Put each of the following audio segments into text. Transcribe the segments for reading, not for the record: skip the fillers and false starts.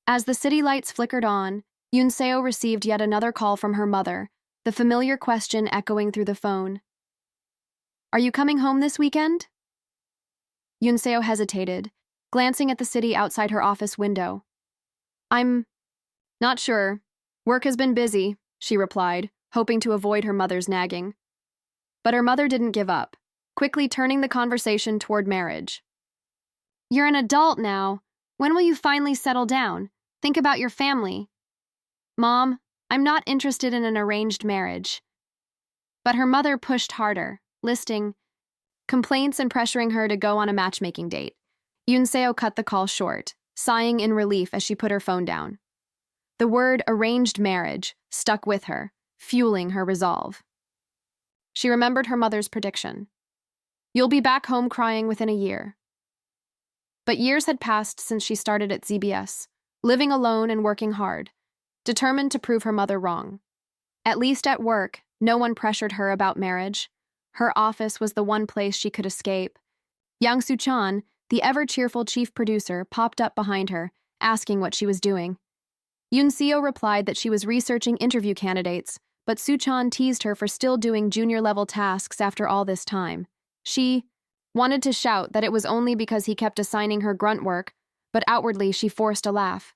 As the city lights flickered on, Yunseo received yet another call from her mother, the familiar question echoing through the phone. "Are you coming home this weekend?" Yunseo hesitated, glancing at the city outside her office window. "I'm not sure. Work has been busy," she replied, hoping to avoid her mother's nagging. But her mother didn't give up, quickly turning the conversation toward marriage. "You're an adult now. When will you finally settle down? Think about your family." "Mom, I'm not interested in an arranged marriage." But her mother pushed harder, listing complaints and pressuring her to go on a matchmaking date. Yunseo cut the call short, sighing in relief as she put her phone down. The word arranged marriage stuck with her, fueling her resolve. She remembered her mother's prediction. "You'll be back home crying within a year." But years had passed since she started at ZBS, living alone and working hard, determined to prove her mother wrong. At least at work, no one pressured her about marriage. Her office was the one place she could escape. Yang Soo-chan, the ever-cheerful chief producer, popped up behind her, asking what she was doing. Yunseo replied that she was researching interview candidates, but Soo-chan teased her for still doing junior-level tasks after all this time. She wanted to shout that it was only because he kept assigning her grunt work, but outwardly she forced a laugh.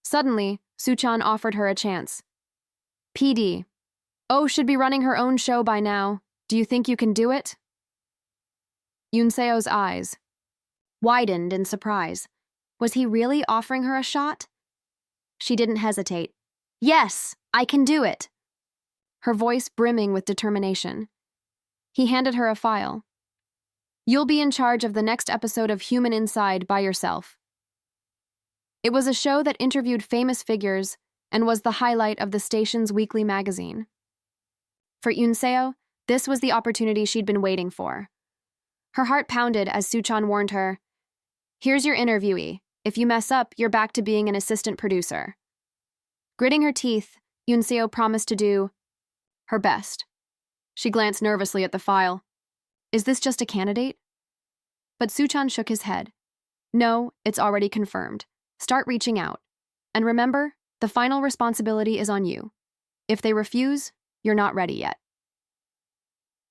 Suddenly, Soo-chan offered her a chance. "PD. Oh, should be running her own show by now. Do you think you can do it?" Yunseo's eyes widened in surprise. Was he really offering her a shot? She didn't hesitate. "Yes, I can do it," her voice brimming with determination. He handed her a file. "You'll be in charge of the next episode of Human Inside by yourself." It was a show that interviewed famous figures and was the highlight of the station's weekly magazine. For Yunseo, this was the opportunity she'd been waiting for. Her heart pounded as Soo-chan warned her, "Here's your interviewee. If you mess up, you're back to being an assistant producer." Gritting her teeth, Yunseo promised to do her best. She glanced nervously at the file. "Is this just a candidate?" But Soo-chan shook his head. "No, it's already confirmed. Start reaching out. And remember, the final responsibility is on you. If they refuse, you're not ready yet."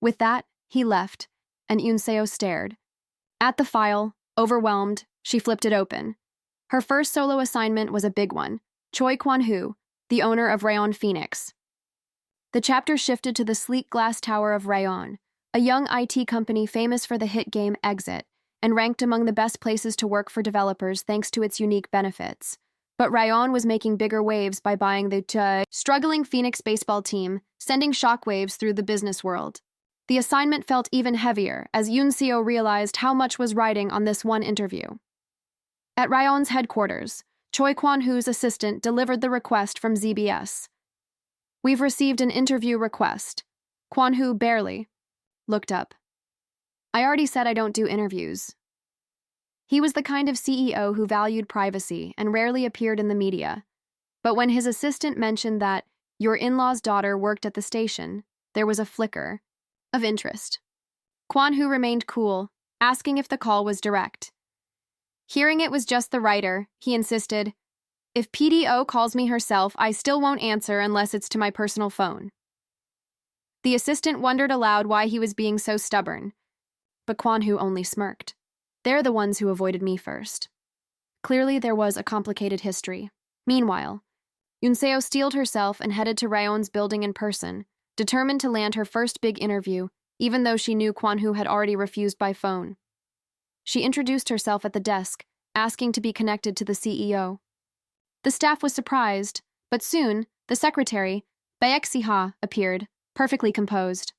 With that, he left, and Yunseo stared. At the file, overwhelmed, she flipped it open. Her first solo assignment was a big one: Choi Kwan-hoo, the owner of Rayon Phoenix. The chapter shifted to the sleek glass tower of Rayon, a young IT company famous for the hit game Exit, and ranked among the best places to work for developers thanks to its unique benefits. But Rayon was making bigger waves by buying the struggling Phoenix baseball team, sending shockwaves through the business world. The assignment felt even heavier as Yunseo realized how much was riding on this one interview. At Rayon's headquarters, Choi Kwan-hoo's assistant delivered the request from ZBS. "We've received an interview request." Kwan-hoo barely looked up. "I already said I don't do interviews." He was the kind of CEO who valued privacy and rarely appeared in the media. But when his assistant mentioned that your in-law's daughter worked at the station, there was a flicker of interest. Kwan-hoo remained cool, asking if the call was direct. Hearing it was just the writer, he insisted, "If PDO calls me herself, I still won't answer unless it's to my personal phone." The assistant wondered aloud why he was being so stubborn, but Kwan-hoo only smirked. "They're the ones who avoided me first." Clearly there was a complicated history. Meanwhile, Yunseo steeled herself and headed to Rayon's building in person, determined to land her first big interview, even though she knew Kwan-hoo had already refused by phone. She introduced herself at the desk, asking to be connected to the CEO. The staff was surprised, but soon, the secretary, Baek-si-ha, appeared, perfectly composed.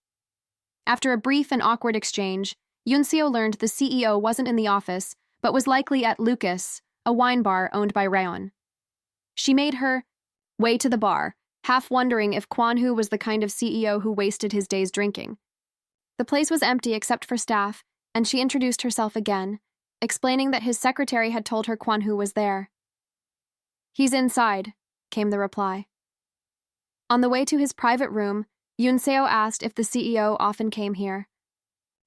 After a brief and awkward exchange, Yunseo learned the CEO wasn't in the office, but was likely at Lucas, a wine bar owned by Rayon. She made her way to the bar, half wondering if Kwan-hoo was the kind of CEO who wasted his days drinking. The place was empty except for staff, and she introduced herself again, explaining that his secretary had told her Kwan-hoo was there. "He's inside," came the reply. On the way to his private room, Yunseo asked if the CEO often came here.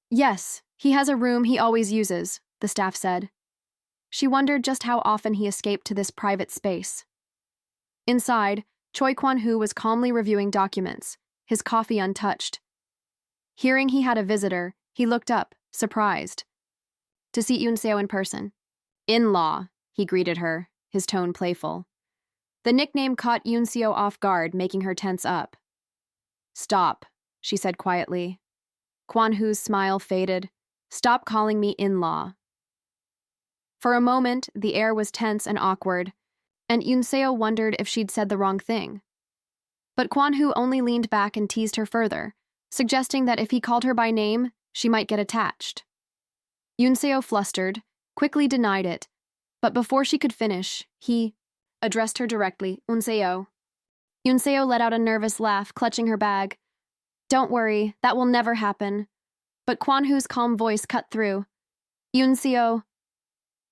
"Yes, he has a room he always uses," the staff said. She wondered just how often he escaped to this private space. Inside, Choi Kwan-hoo was calmly reviewing documents, his coffee untouched. Hearing he had a visitor, he looked up, surprised. To see Yoon-seo in person. "In-law," he greeted her, his tone playful. The nickname caught Yoon-seo off guard, making her tense up. "Stop," she said quietly. Kwan-hoo's smile faded. "Stop calling me in-law." For a moment, the air was tense and awkward, and Yoon-seo wondered if she'd said the wrong thing. But Kwan-hoo only leaned back and teased her further, suggesting that if he called her by name, she might get attached. Yoon-seo, flustered, quickly denied it, but before she could finish, he addressed her directly, "Unseo." Yoon-seo let out a nervous laugh, clutching her bag. "Don't worry, that will never happen." But Kwan-hoo's calm voice cut through. "Yoon-seo."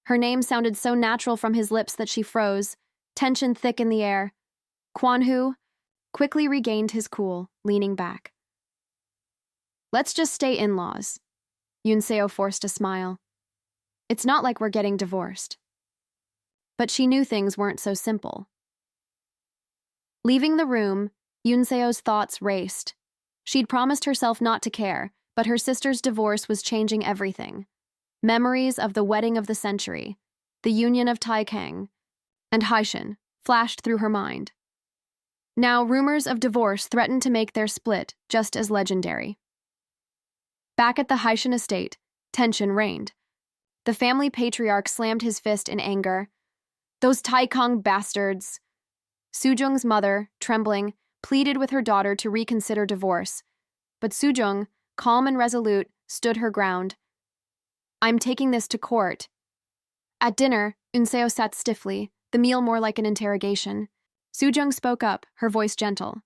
Her name sounded so natural from his lips that she froze, tension thick in the air. Kwan-hoo quickly regained his cool, leaning back. "Let's just stay in-laws." Yoon-seo forced a smile. "It's not like we're getting divorced." But she knew things weren't so simple. Leaving the room, Yoon-seo's thoughts raced. She'd promised herself not to care, but her sister's divorce was changing everything. Memories of the wedding of the century, the union of Taekang, and Haishin flashed through her mind. Now, rumors of divorce threatened to make their split just as legendary. Back at the Haishin estate, tension reigned. The family patriarch slammed his fist in anger. "Those Taekang bastards!" Soo-jung's mother, trembling, pleaded with her daughter to reconsider divorce, but Soo-jung, calm and resolute, stood her ground. "I'm taking this to court." At dinner, Unseo sat stiffly, the meal more like an interrogation. Soo-jung spoke up, her voice gentle.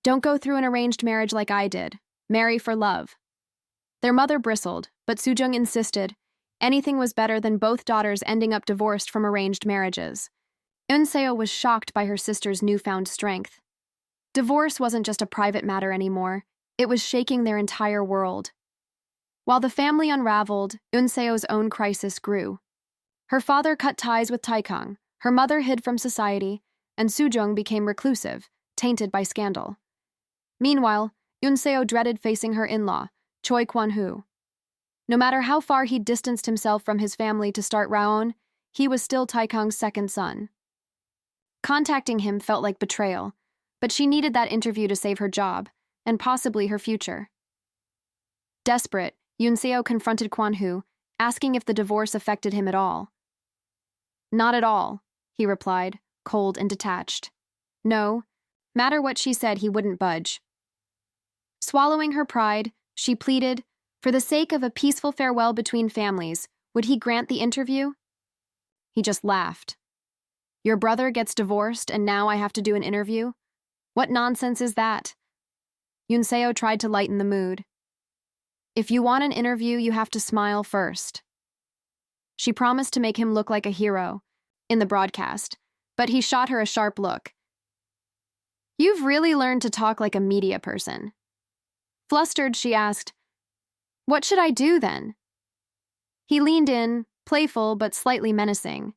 "Don't go through an arranged marriage like I did. Marry for love." Their mother bristled, but Soo-jung insisted. Anything was better than both daughters ending up divorced from arranged marriages. Unseo was shocked by her sister's newfound strength. Divorce wasn't just a private matter anymore. It was shaking their entire world. While the family unraveled, Unseo's own crisis grew. Her father cut ties with Taekang, her mother hid from society, and Soo-jung became reclusive, tainted by scandal. Meanwhile, Unseo dreaded facing her in-law, Choi Kwan-hoo. No matter how far he'd distanced himself from his family to start Raon, he was still Taekang's second son. Contacting him felt like betrayal, but she needed that interview to save her job, and possibly her future. Desperate, Unseo confronted Kwan-hoo, asking if the divorce affected him at all. "Not at all," he replied, cold and detached. No, matter what she said, he wouldn't budge. Swallowing her pride, she pleaded, for the sake of a peaceful farewell between families, would he grant the interview? He just laughed. "Your brother gets divorced and now I have to do an interview? What nonsense is that?" Unseo tried to lighten the mood. "If you want an interview, you have to smile first." She promised to make him look like a hero in the broadcast, but he shot her a sharp look. "You've really learned to talk like a media person." Flustered, she asked, "What should I do then?" He leaned in, playful but slightly menacing.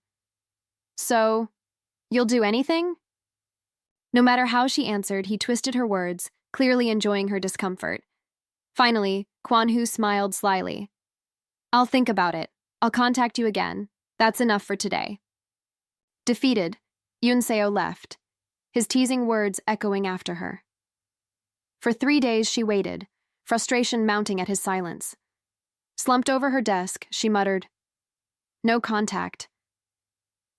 "So, you'll do anything?" No matter how she answered, he twisted her words, clearly enjoying her discomfort. Finally, Kwan-hoo smiled slyly. "I'll think about it. I'll contact you again. That's enough for today." Defeated, Unseo left, his teasing words echoing after her. For 3 days she waited, frustration mounting at his silence. Slumped over her desk, she muttered, "No contact."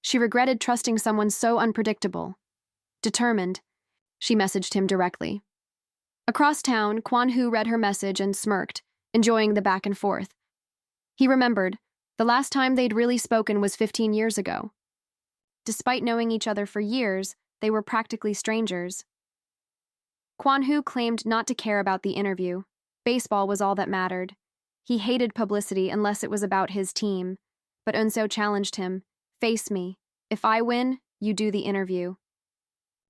She regretted trusting someone so unpredictable. Determined, she messaged him directly. Across town, Kwan-hoo read her message and smirked, enjoying the back and forth. He remembered, the last time they'd really spoken was 15 years ago. Despite knowing each other for years, they were practically strangers. Kwan-hoo claimed not to care about the interview. Baseball was all that mattered. He hated publicity unless it was about his team. But Unseo challenged him, "Face me. If I win, you do the interview."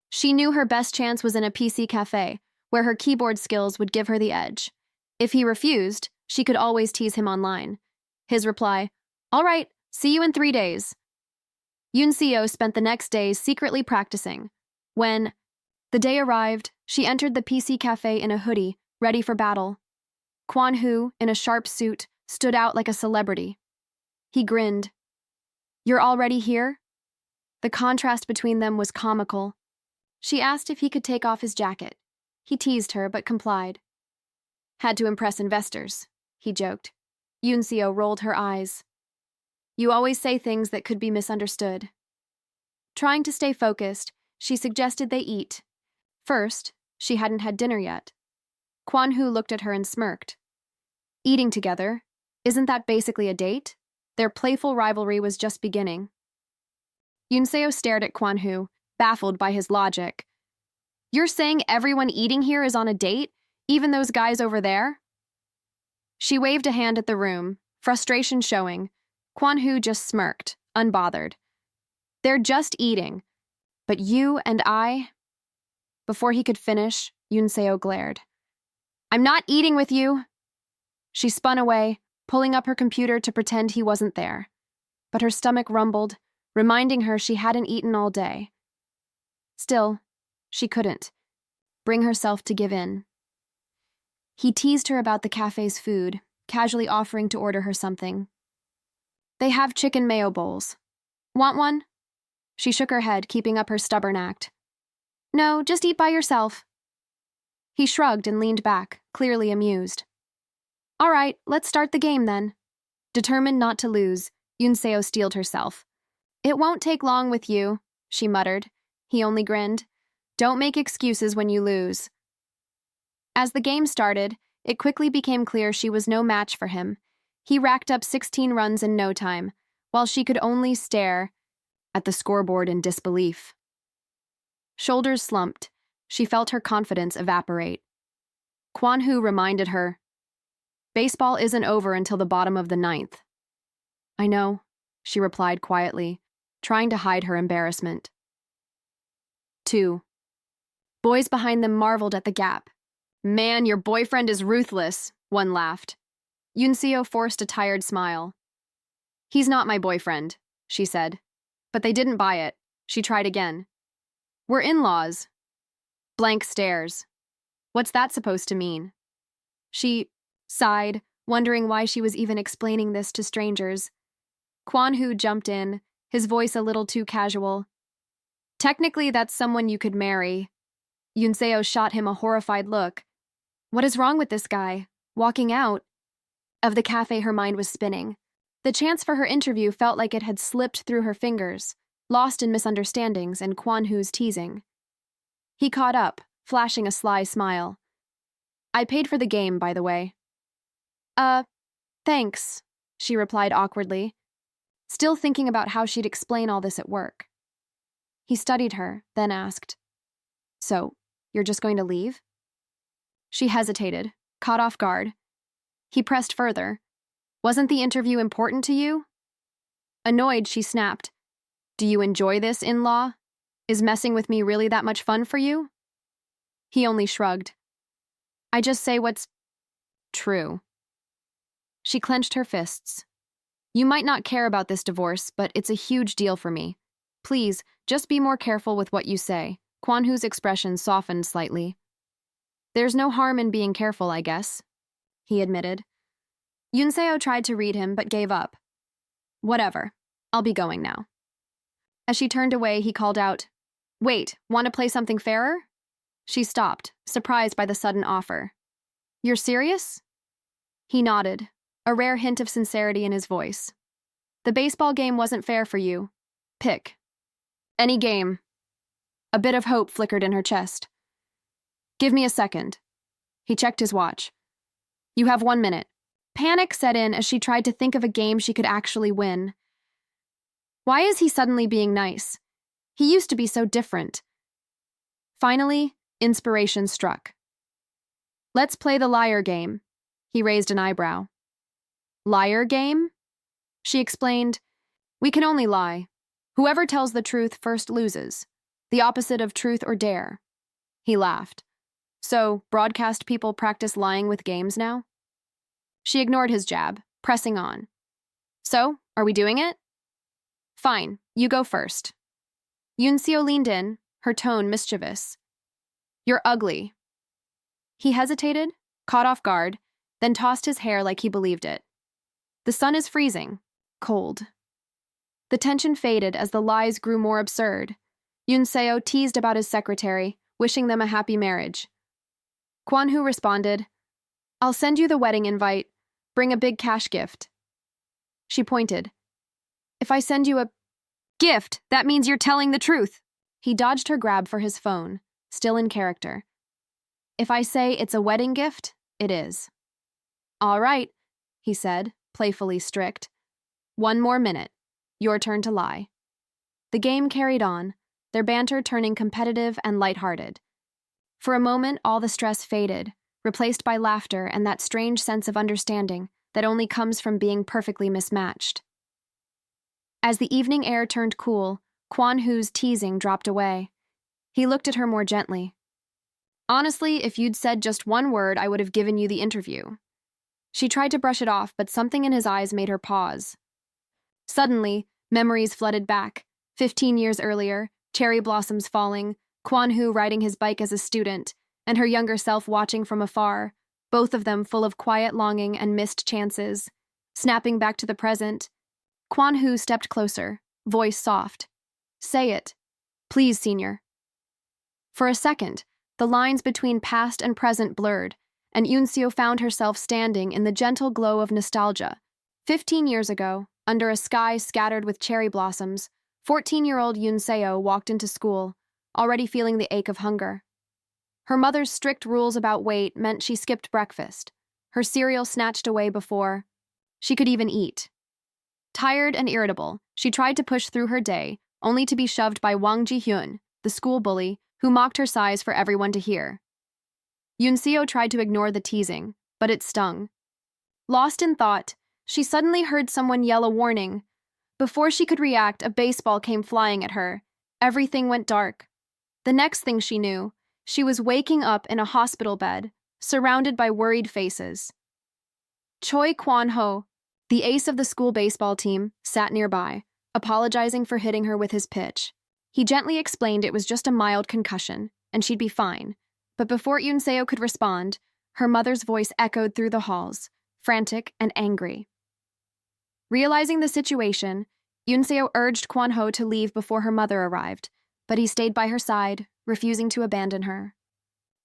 She knew her best chance was in a PC cafe, where her keyboard skills would give her the edge. If he refused, she could always tease him online. His reply, "All right, See you in 3 days. Unseo spent the next days secretly practicing. When the day arrived, she entered the PC cafe in a hoodie, ready for battle. Kwan-Hu, in a sharp suit, stood out like a celebrity. He grinned. You're already here? The contrast between them was comical. She asked if he could take off his jacket. He teased her, but complied. Had to impress investors, he joked. Unseo rolled her eyes. You always say things that could be misunderstood. Trying to stay focused, she suggested they eat. First, she hadn't had dinner yet. Kwan-Hu looked at her and smirked. Eating together, isn't that basically a date? Their playful rivalry was just beginning. Unseo stared at Kwan-Hu, baffled by his logic. You're saying everyone eating here is on a date, even those guys over there? She waved a hand at the room, frustration showing. Kwan-Hu just smirked, unbothered. They're just eating. But you and I... Before he could finish, Unseo glared. I'm not eating with you. She spun away, pulling up her computer to pretend he wasn't there. But her stomach rumbled, reminding her she hadn't eaten all day. Still, she couldn't bring herself to give in. He teased her about the cafe's food, casually offering to order her something. They have chicken mayo bowls. Want one? She shook her head, keeping up her stubborn act. No, just eat by yourself. He shrugged and leaned back, clearly amused. All right, let's start the game then. Determined not to lose, Unseo steeled herself. It won't take long with you, she muttered. He only grinned. Don't make excuses when you lose. As the game started, it quickly became clear she was no match for him. He racked up 16 runs in no time, while she could only stare at the scoreboard in disbelief. Shoulders slumped. She felt her confidence evaporate. Kwan-Hu reminded her, baseball isn't over until the bottom of the ninth. I know, she replied quietly, trying to hide her embarrassment. 2. Boys behind them marveled at the gap. Man, your boyfriend is ruthless, one laughed. Unseo forced a tired smile. He's not my boyfriend, she said. But they didn't buy it. She tried again. We're in-laws. Blank stares. What's that supposed to mean? She sighed, wondering why she was even explaining this to strangers. Kwan-Hu jumped in, his voice a little too casual. Technically, that's someone you could marry. Unseo shot him a horrified look. What is wrong with this guy? Walking out? Of the cafe, her mind was spinning. The chance for her interview felt like it had slipped through her fingers, lost in misunderstandings and Kwan-Hu's teasing. He caught up, flashing a sly smile. I paid for the game, by the way. Thanks, she replied awkwardly, still thinking about how she'd explain all this at work. He studied her, then asked, So, you're just going to leave? She hesitated, caught off guard. He pressed further. Wasn't the interview important to you? Annoyed, she snapped. Do you enjoy this, in-law? Is messing with me really that much fun for you? He only shrugged. I just say what's true. She clenched her fists. You might not care about this divorce, but it's a huge deal for me. Please, just be more careful with what you say. Kwan-Hu's expression softened slightly. There's no harm in being careful, I guess, he admitted. Unseo tried to read him, but gave up. Whatever. I'll be going now. As she turned away, he called out, Wait, want to play something fairer? She stopped, surprised by the sudden offer. You're serious? He nodded, a rare hint of sincerity in his voice. The baseball game wasn't fair for you. Pick. Any game. A bit of hope flickered in her chest. Give me a second. He checked his watch. You have 1 minute. Panic set in as she tried to think of a game she could actually win. Why is he suddenly being nice? He used to be so different. Finally, inspiration struck. Let's play the liar game. He raised an eyebrow. Liar game? She explained, We can only lie. Whoever tells the truth first loses. The opposite of truth or dare. He laughed. So, broadcast people practice lying with games now? She ignored his jab, pressing on. So, are we doing it? Fine, you go first. Yunseo leaned in, her tone mischievous. You're ugly. He hesitated, caught off guard, then tossed his hair like he believed it. The sun is freezing. Cold. The tension faded as the lies grew more absurd. Yunseo teased about his secretary, wishing them a happy marriage. Kwanhu responded, I'll send you the wedding invite. Bring a big cash gift. She pointed. If I send you a gift, that means you're telling the truth. He dodged her grab for his phone, still in character. If I say it's a wedding gift, it is. All right, he said, playfully strict. One more minute. Your turn to lie. The game carried on, their banter turning competitive and lighthearted. For a moment, all the stress faded, replaced by laughter and that strange sense of understanding that only comes from being perfectly mismatched. As the evening air turned cool, Kwan Hu's teasing dropped away. He looked at her more gently. Honestly, if you'd said just one word, I would have given you the interview. She tried to brush it off, but something in his eyes made her pause. Suddenly, memories flooded back. 15 years earlier, cherry blossoms falling, Kwan Hu riding his bike as a student, and her younger self watching from afar, both of them full of quiet longing and missed chances. Snapping back to the present, Kwan Hu stepped closer, voice soft. Say it. Please, senior. For a second, the lines between past and present blurred, and Yunseo found herself standing in the gentle glow of nostalgia. 15 years ago, under a sky scattered with cherry blossoms, 14-year-old Yunseo walked into school, already feeling the ache of hunger. Her mother's strict rules about weight meant she skipped breakfast, her cereal snatched away before she could even eat. Tired and irritable, she tried to push through her day, only to be shoved by Wang Ji-hyun, the school bully, who mocked her size for everyone to hear. Yunseo tried to ignore the teasing, but it stung. Lost in thought, she suddenly heard someone yell a warning. Before she could react, a baseball came flying at her. Everything went dark. The next thing she knew, she was waking up in a hospital bed, surrounded by worried faces. Choi Kwan-ho, the ace of the school baseball team, sat nearby, apologizing for hitting her with his pitch. He gently explained it was just a mild concussion, and she'd be fine. But before Yunseo could respond, her mother's voice echoed through the halls, frantic and angry. Realizing the situation, Yunseo urged Kwan-ho to leave before her mother arrived, but he stayed by her side, refusing to abandon her.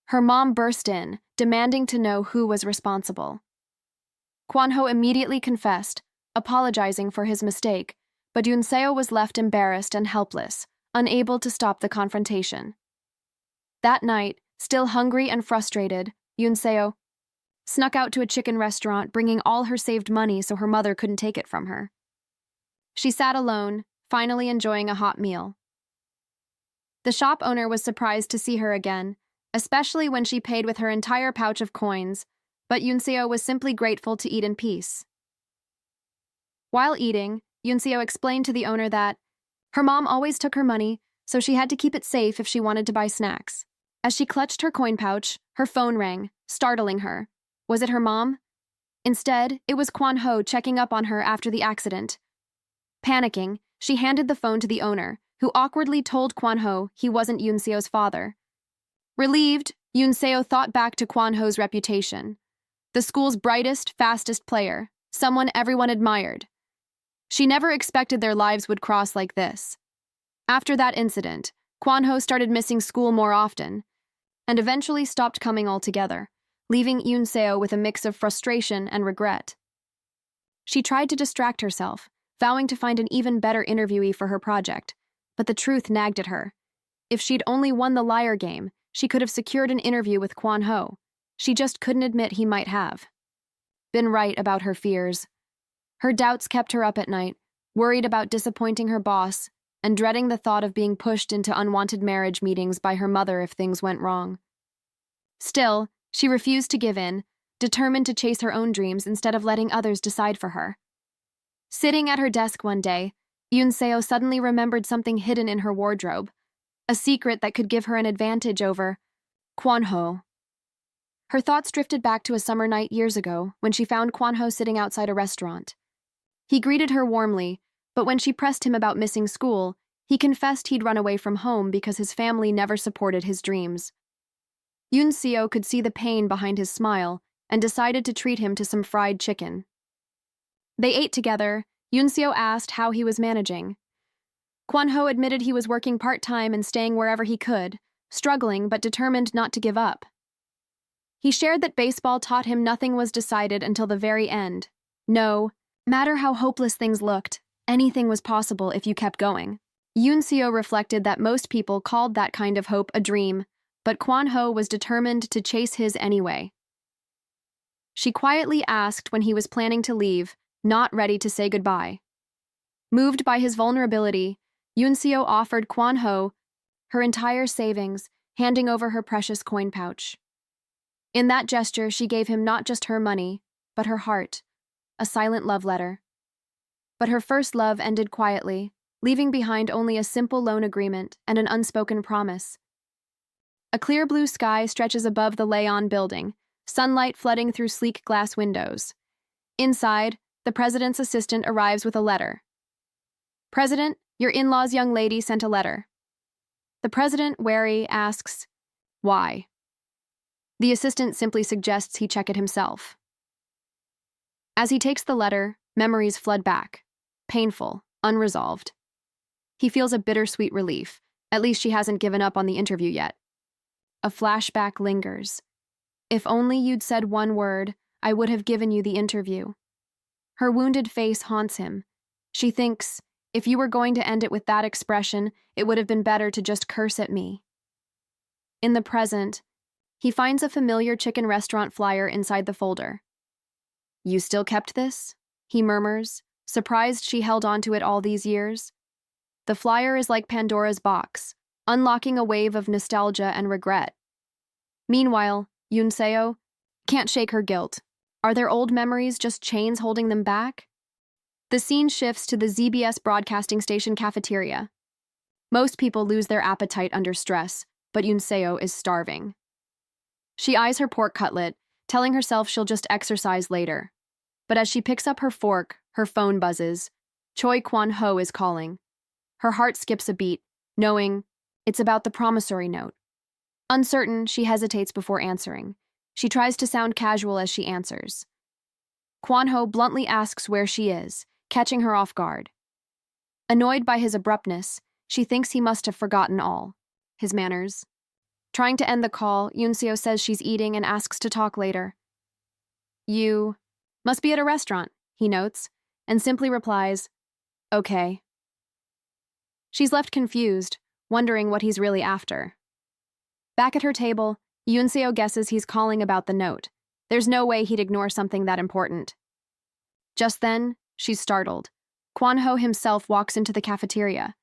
Her mom burst in, demanding to know who was responsible. Kwan-ho immediately confessed, apologizing for his mistake, but Yunseo was left embarrassed and helpless, unable to stop the confrontation. That night, still hungry and frustrated, Yunseo snuck out to a chicken restaurant, bringing all her saved money so her mother couldn't take it from her. She sat alone, finally enjoying a hot meal. The shop owner was surprised to see her again, especially when she paid with her entire pouch of coins, but Yunseo was simply grateful to eat in peace. While eating, Yunseo explained to the owner that her mom always took her money, so she had to keep it safe if she wanted to buy snacks. As she clutched her coin pouch, her phone rang, startling her. Was it her mom? Instead, it was Kwan-ho checking up on her after the accident. Panicking, she handed the phone to the owner, who awkwardly told Kwan-ho he wasn't Yunseo's father. Relieved, Yunseo thought back to Kwan-ho's reputation. The school's brightest, fastest player, someone everyone admired. She never expected their lives would cross like this. After that incident, Kwan-ho started missing school more often, and eventually stopped coming altogether, leaving Yunseo with a mix of frustration and regret. She tried to distract herself, vowing to find an even better interviewee for her project, but the truth nagged at her. If she'd only won the liar game, she could have secured an interview with Kwan-ho. She just couldn't admit he might have been right about her fears. Her doubts kept her up at night, worried about disappointing her boss, and dreading the thought of being pushed into unwanted marriage meetings by her mother if things went wrong. Still, she refused to give in, determined to chase her own dreams instead of letting others decide for her. Sitting at her desk one day, Yunseo suddenly remembered something hidden in her wardrobe, a secret that could give her an advantage over Kwan-ho. Her thoughts drifted back to a summer night years ago when she found Kwan-ho sitting outside a restaurant. He greeted her warmly, But when she pressed him about missing school, he confessed he'd run away from home because his family never supported his dreams. Unseo could see the pain behind his smile and decided to treat him to some fried chicken. They ate together. Unseo asked how he was managing. Kwon-ho admitted he was working part-time and staying wherever he could, struggling but determined not to give up. He shared that baseball taught him nothing was decided until the very end. No matter how hopeless things looked, anything was possible if you kept going. Unseo reflected that most people called that kind of hope a dream, but Kwon-ho was determined to chase his anyway. She quietly asked when he was planning to leave, not ready to say goodbye. Moved by his vulnerability, Unseo offered Kwon-ho her entire savings, handing over her precious coin pouch. In that gesture, she gave him not just her money, but her heart, a silent love letter. But her first love ended quietly, leaving behind only a simple loan agreement and an unspoken promise. A clear blue sky stretches above the Leon building, sunlight flooding through sleek glass windows. Inside, the president's assistant arrives with a letter. "President, your in-law's young lady sent a letter." The president, wary, asks, "Why?" The assistant simply suggests he check it himself. As he takes the letter, memories flood back, painful, unresolved. He feels a bittersweet relief. At least she hasn't given up on the interview yet. A flashback lingers. "If only you'd said one word, I would have given you the interview." Her wounded face haunts him. She thinks, if you were going to end it with that expression, it would have been better to just curse at me. In the present, he finds a familiar chicken restaurant flyer inside the folder. "You still kept this?" he murmurs, surprised she held on to it all these years. The flyer is like Pandora's box, unlocking a wave of nostalgia and regret. Meanwhile, Unseo can't shake her guilt. Are their old memories just chains holding them back? The scene shifts to the ZBS broadcasting station cafeteria. Most people lose their appetite under stress, but Unseo is starving. She eyes her pork cutlet, telling herself she'll just exercise later. But as she picks up her fork, her phone buzzes. Choi Kwon-ho is calling. Her heart skips a beat, knowing it's about the promissory note. Uncertain, she hesitates before answering. She tries to sound casual as she answers. Kwon-ho bluntly asks where she is, catching her off guard. Annoyed by his abruptness, she thinks he must have forgotten all. His manners. Trying to end the call, Unseo says she's eating and asks to talk later. "You must be at a restaurant," he notes, and simply replies, "Okay." She's left confused, wondering what he's really after. Back at her table, Unseo guesses he's calling about the note. There's no way he'd ignore something that important. Just then, she's startled. Kwon-ho himself walks into the cafeteria.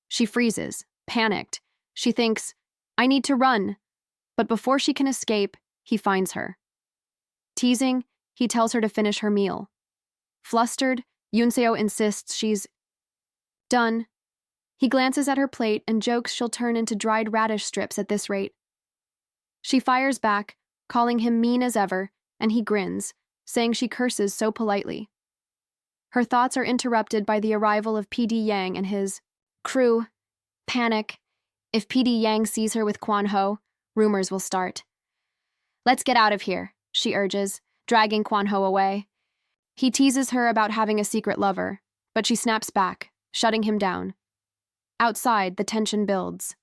She freezes, panicked. She thinks, "I need to run." But before she can escape, he finds her. Teasing, he tells her to finish her meal. Flustered, Unseo insists she's done. He glances at her plate and jokes she'll turn into dried radish strips at this rate. She fires back, calling him mean as ever, and he grins, saying she curses so politely. Her thoughts are interrupted by the arrival of PD Yang and his crew. Panic. If PD Yang sees her with Kwon-ho, rumors will start. "Let's get out of here," she urges, dragging Kwon-ho away. He teases her about having a secret lover, but she snaps back, shutting him down. Outside, the tension builds.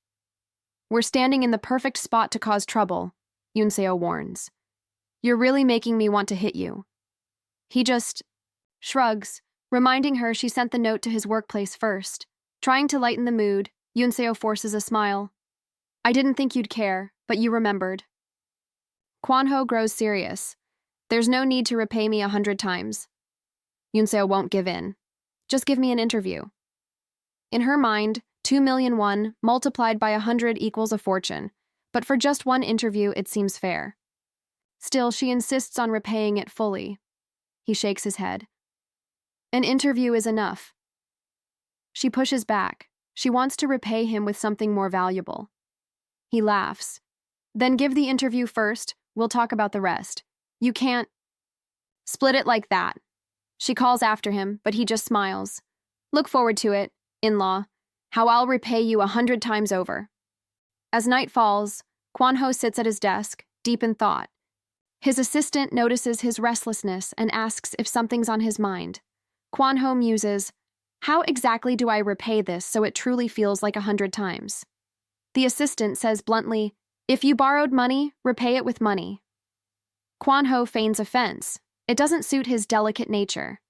"We're standing in the perfect spot to cause trouble," Unseo warns. "You're really making me want to hit you." He just shrugs, reminding her she sent the note to his workplace first. Trying to lighten the mood, Unseo forces a smile. "I didn't think you'd care, but you remembered." Kwon-ho grows serious. "There's no need to repay me 100 times. Unseo won't give in. "Just give me an interview." In her mind, 2,000,001 multiplied by 100 equals a fortune, but for just one interview it seems fair. Still, she insists on repaying it fully. He shakes his head. An interview is enough. She pushes back. She wants to repay him with something more valuable. He laughs. "Then give the interview first, we'll talk about the rest. You can't split it like that." She calls after him, but he just smiles. Look forward to it, in-law, how I'll repay you 100 times over. As night falls, Kwan-ho sits at his desk, deep in thought. His assistant notices his restlessness and asks if something's on his mind. Kwan-ho muses, how exactly do I repay this so it truly feels like 100 times? The assistant says bluntly, if you borrowed money, repay it with money. Kwan-ho feigns offense. It doesn't suit his delicate nature.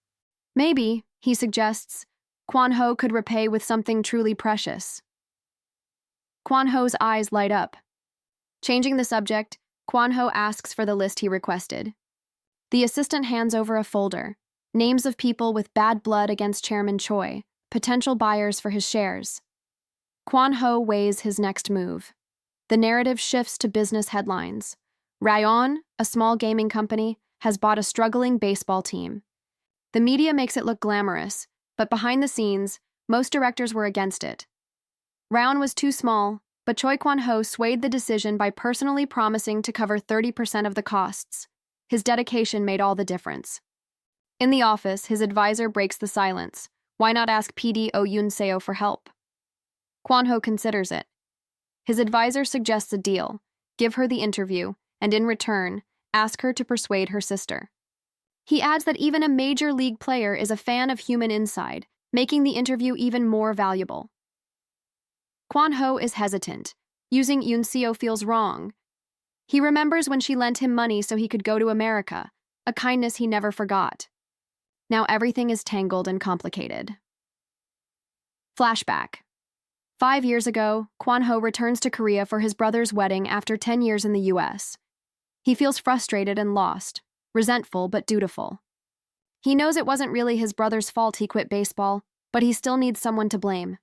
Maybe, he suggests, Kwan-ho could repay with something truly precious. Kwan-ho's eyes light up. Changing the subject, Kwan-ho asks for the list he requested. The assistant hands over a folder, names of people with bad blood against Chairman Choi, potential buyers for his shares. Kwan-ho weighs his next move. The narrative shifts to business headlines. Rayon, a small gaming company, has bought a struggling baseball team. The media makes it look glamorous, but behind the scenes, most directors were against it. Rayon was too small, but Choi Kwan-ho swayed the decision by personally promising to cover 30% of the costs. His dedication made all the difference. In the office, his advisor breaks the silence. Why not ask PD Oh Yoon-seo for help? Kwan-ho considers it. His advisor suggests a deal, give her the interview, and in return, ask her to persuade her sister. He adds that even a major league player is a fan of human inside, making the interview even more valuable. Kwan-ho is hesitant. Using Yoon-seo feels wrong. He remembers when she lent him money so he could go to America, a kindness he never forgot. Now everything is tangled and complicated. Flashback. 5 years ago, Kwan-ho returns to Korea for his brother's wedding after 10 years in the US. He feels frustrated and lost, resentful but dutiful. He knows it wasn't really his brother's fault he quit baseball, but he still needs someone to blame.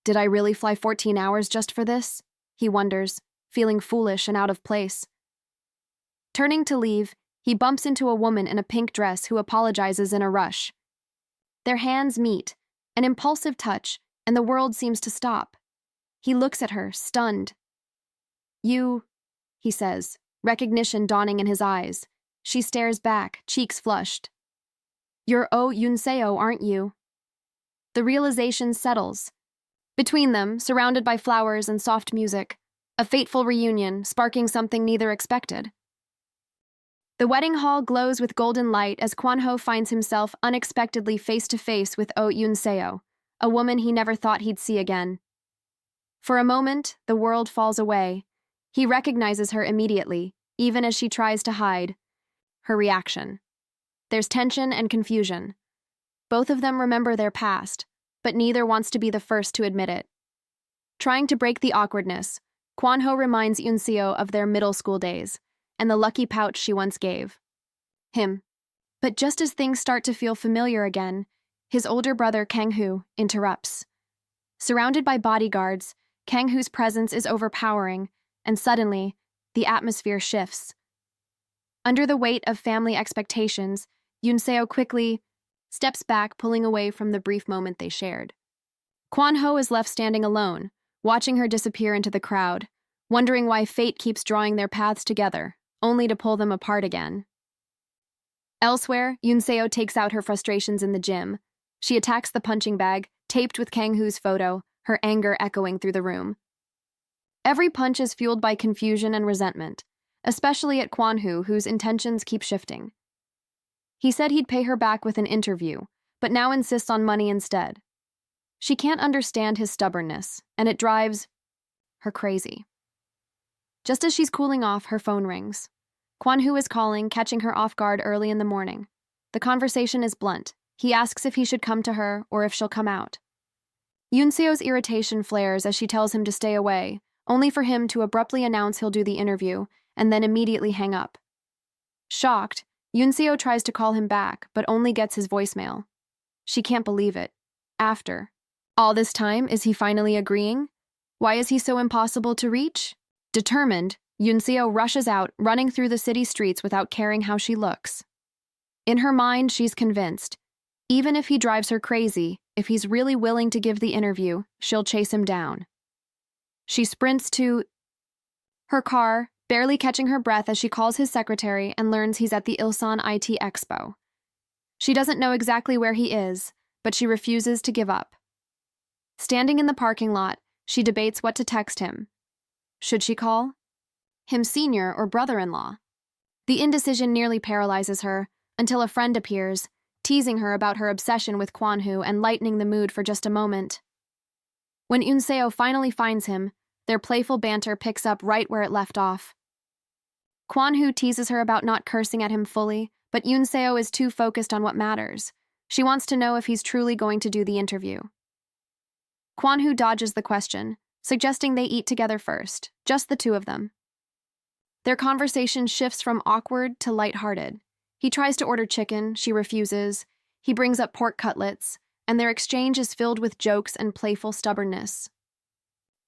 Did I really fly 14 hours just for this? He wonders, feeling foolish and out of place. Turning to leave, he bumps into a woman in a pink dress who apologizes in a rush. Their hands meet, an impulsive touch, and the world seems to stop. He looks at her, stunned. You, he says, recognition dawning in his eyes. She stares back, cheeks flushed. You're Oh Yoon-seo, aren't you? The realization settles. Between them, surrounded by flowers and soft music, a fateful reunion, sparking something neither expected. The wedding hall glows with golden light as Kwan-ho finds himself unexpectedly face-to-face with Oh Yoon-seo, a woman he never thought he'd see again. For a moment, the world falls away. He recognizes her immediately, even as she tries to hide. Her reaction. There's tension and confusion. Both of them remember their past, but neither wants to be the first to admit it. Trying to break the awkwardness, Kwan-ho reminds Yoon-seo of their middle school days and the lucky pouch she once gave him. But just as things start to feel familiar again, his older brother Kang-hoo interrupts. Surrounded by bodyguards, Kang-hoo's presence is overpowering, and suddenly, the atmosphere shifts. Under the weight of family expectations, Yoon-seo quickly steps back, pulling away from the brief moment they shared. Kwan-ho is left standing alone, watching her disappear into the crowd, wondering why fate keeps drawing their paths together, only to pull them apart again. Elsewhere, Yoon-seo takes out her frustrations in the gym. She attacks the punching bag, taped with Kang-hoo's photo, her anger echoing through the room. Every punch is fueled by confusion and resentment, especially at Kwan-ho, whose intentions keep shifting. He said he'd pay her back with an interview, but now insists on money instead. She can't understand his stubbornness, and it drives her crazy. Just as she's cooling off, her phone rings. Kwan-ho is calling, catching her off guard early in the morning. The conversation is blunt. He asks if he should come to her or if she'll come out. Yoon-seo's irritation flares as she tells him to stay away, only for him to abruptly announce he'll do the interview and then immediately hang up. Shocked, Yoon-seo tries to call him back, but only gets his voicemail. She can't believe it. After all this time, is he finally agreeing? Why is he so impossible to reach? Determined, Yoon-seo rushes out, running through the city streets without caring how she looks. In her mind, she's convinced. Even if he drives her crazy, if he's really willing to give the interview, she'll chase him down. She sprints to her car, barely catching her breath as she calls his secretary and learns he's at the Ilsan IT Expo. She doesn't know exactly where he is, but she refuses to give up. Standing in the parking lot, she debates what to text him. Should she call him senior or brother-in-law? The indecision nearly paralyzes her until a friend appears, teasing her about her obsession with Kwan-hoo and lightening the mood for just a moment. When Unseo finally finds him, their playful banter picks up right where it left off. Kwan-hoo teases her about not cursing at him fully, but Unseo is too focused on what matters. She wants to know if he's truly going to do the interview. Kwan-hoo dodges the question, suggesting they eat together first, just the two of them. Their conversation shifts from awkward to lighthearted. He tries to order chicken, she refuses. He brings up pork cutlets, and their exchange is filled with jokes and playful stubbornness.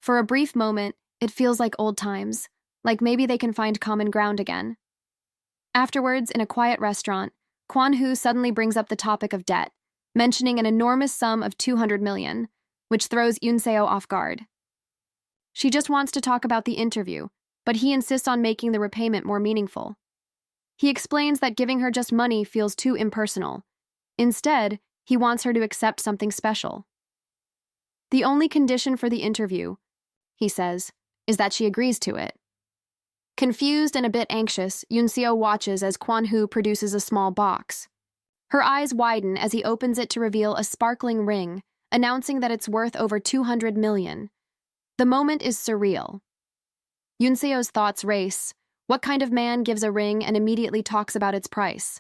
For a brief moment, it feels like old times, like maybe they can find common ground again. Afterwards, in a quiet restaurant, Kwan-hoo suddenly brings up the topic of debt, mentioning an enormous sum of 200 million, which throws Unseo off guard. She just wants to talk about the interview, but he insists on making the repayment more meaningful. He explains that giving her just money feels too impersonal. Instead, he wants her to accept something special. The only condition for the interview, he says, is that she agrees to it. Confused and a bit anxious, Unseo watches as Kwan-hoo produces a small box. Her eyes widen as he opens it to reveal a sparkling ring, announcing that it's worth over 200 million. The moment is surreal. Unseo's thoughts race. What kind of man gives a ring and immediately talks about its price?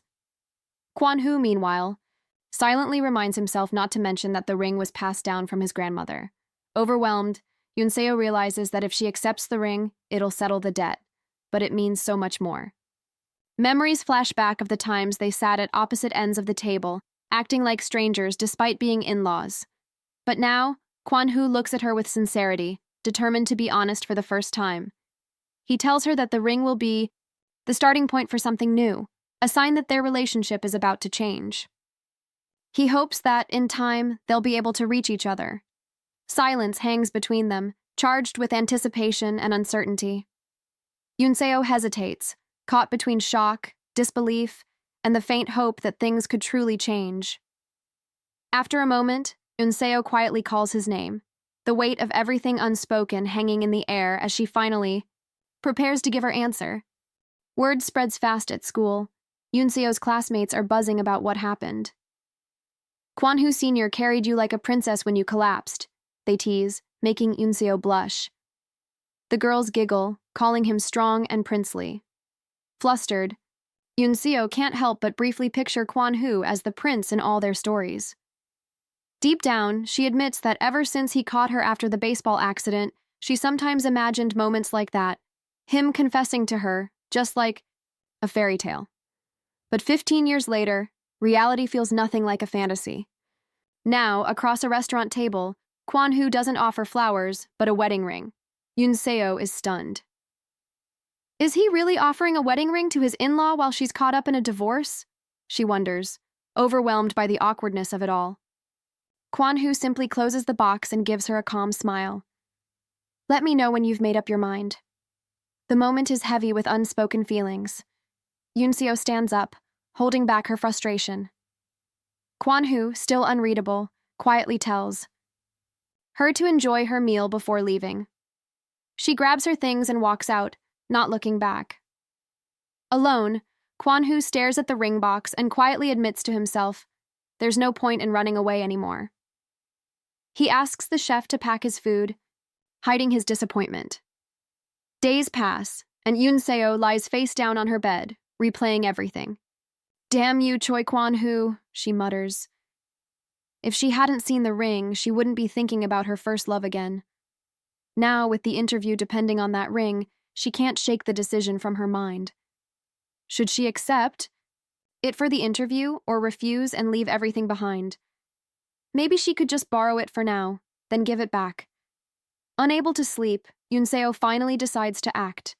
Kwan-hoo, meanwhile, silently reminds himself not to mention that the ring was passed down from his grandmother. Overwhelmed, Unseo realizes that if she accepts the ring, it'll settle the debt, but it means so much more. Memories flash back of the times they sat at opposite ends of the table, acting like strangers despite being in-laws. But now, Kwan-hoo looks at her with sincerity, determined to be honest for the first time. He tells her that the ring will be the starting point for something new, a sign that their relationship is about to change. He hopes that, in time, they'll be able to reach each other. Silence hangs between them, charged with anticipation and uncertainty. Unseo hesitates, caught between shock, disbelief, and the faint hope that things could truly change. After a moment, Unseo quietly calls his name, the weight of everything unspoken hanging in the air as she finally prepares to give her answer. Word spreads fast at school. Unseo's classmates are buzzing about what happened. Kwan-hoo Sr. carried you like a princess when you collapsed, they tease, making Unseo blush. The girls giggle, calling him strong and princely. Flustered, Unseo can't help but briefly picture Kwan-hoo as the prince in all their stories. Deep down, she admits that ever since he caught her after the baseball accident, she sometimes imagined moments like that, him confessing to her, just like a fairy tale. But 15 years later, reality feels nothing like a fantasy. Now, across a restaurant table, Kwan-hoo doesn't offer flowers, but a wedding ring. Unseo is stunned. Is he really offering a wedding ring to his in-law while she's caught up in a divorce? She wonders, overwhelmed by the awkwardness of it all. Kwan-hoo simply closes the box and gives her a calm smile. Let me know when you've made up your mind. The moment is heavy with unspoken feelings. Unseo stands up, holding back her frustration. Kwan-hoo, still unreadable, quietly tells her to enjoy her meal before leaving. She grabs her things and walks out, not looking back. Alone, Kwan-hoo stares at the ring box and quietly admits to himself, there's no point in running away anymore. He asks the chef to pack his food, hiding his disappointment. Days pass, and Unseo lies face down on her bed, replaying everything. Damn you, Choi Kwan-hoo, she mutters. If she hadn't seen the ring, she wouldn't be thinking about her first love again. Now, with the interview depending on that ring, she can't shake the decision from her mind. Should she accept it for the interview or refuse and leave everything behind? Maybe she could just borrow it for now, then give it back. Unable to sleep, Unseo finally decides to act.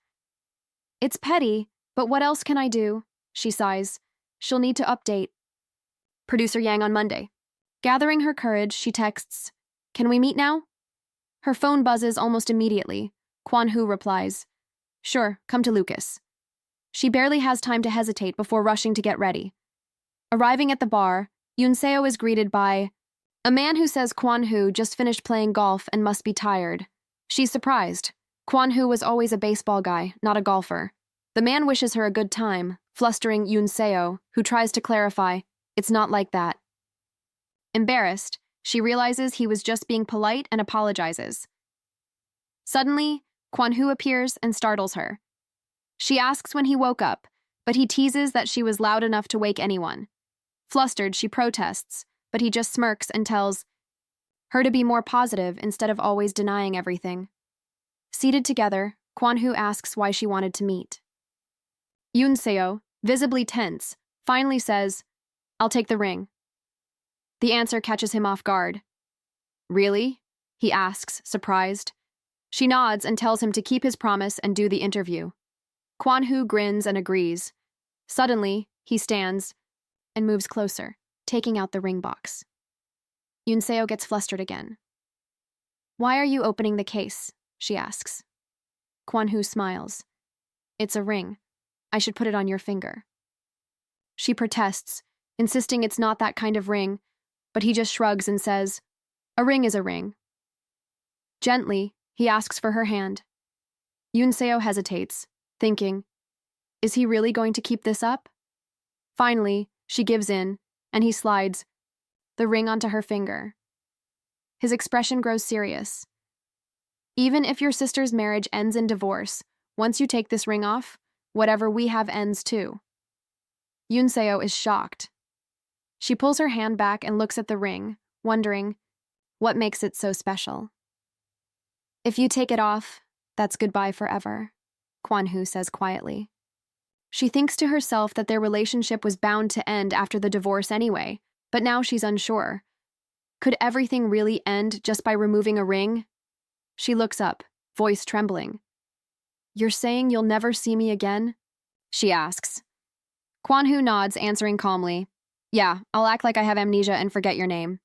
It's petty, but what else can I do? She sighs. She'll need to update Producer Yang on Monday. Gathering her courage, she texts, "Can we meet now?" Her phone buzzes almost immediately. Kwan-hoo replies, "Sure, come to Lucas." She barely has time to hesitate before rushing to get ready. Arriving at the bar, Unseo is greeted by A man who says Kwan-hoo just finished playing golf and must be tired. She's surprised. Kwan-hoo was always a baseball guy, not a golfer. The man wishes her a good time, flustering Yoon-seo, who tries to clarify, it's not like that. Embarrassed, she realizes he was just being polite and apologizes. Suddenly, Kwan-hoo appears and startles her. She asks when he woke up, but he teases that she was loud enough to wake anyone. Flustered, she protests, but he just smirks and tells her to be more positive instead of always denying everything. Seated together, Kwan-hoo asks why she wanted to meet. Yoon-seo, visibly tense, finally says, I'll take the ring. The answer catches him off guard. Really? He asks, surprised. She nods and tells him to keep his promise and do the interview. Kwan-hoo grins and agrees. Suddenly, he stands and moves closer, taking out the ring box. Yoon-seo gets flustered again. Why are you opening the case? She asks. Kwan-hoo smiles. It's a ring. I should put it on your finger. She protests, insisting it's not that kind of ring, but he just shrugs and says, a ring is a ring. Gently, he asks for her hand. Yoon-seo hesitates, thinking, is he really going to keep this up? Finally, she gives in, and he slides the ring onto her finger. His expression grows serious. Even if your sister's marriage ends in divorce, once you take this ring off, whatever we have ends too. Yoon-seo is shocked. She pulls her hand back and looks at the ring, wondering, what makes it so special? If you take it off, that's goodbye forever, Kwan-hoo says quietly. She thinks to herself that their relationship was bound to end after the divorce anyway, but now she's unsure. Could everything really end just by removing a ring? She looks up, voice trembling. You're saying you'll never see me again? She asks. Kwan-hoo nods, answering calmly. Yeah, I'll act like I have amnesia and forget your name.